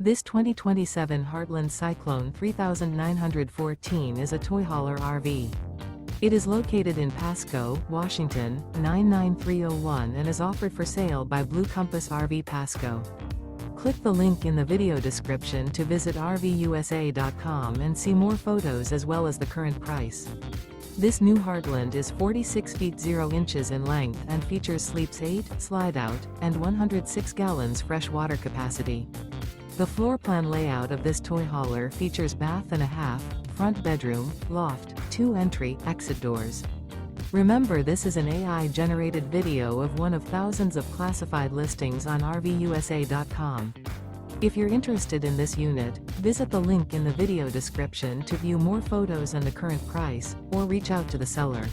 This 2027 Heartland Cyclone 3914 is a toy hauler RV. It is located in Pasco, Washington, 99301 and is offered for sale by Blue Compass RV Pasco. Click the link in the video description to visit RVUSA.com and see more photos as well as the current price. This new Heartland is 46 feet 0 inches in length and features sleeps 8, Slideout, and 106 gallons fresh water capacity. The floor plan layout of this toy hauler features bath and a half, front bedroom, loft, 2 entry, exit doors. Remember, this is an AI-generated video of one of thousands of classified listings on RVUSA.com. If you're interested in this unit, visit the link in the video description to view more photos and the current price, or reach out to the seller.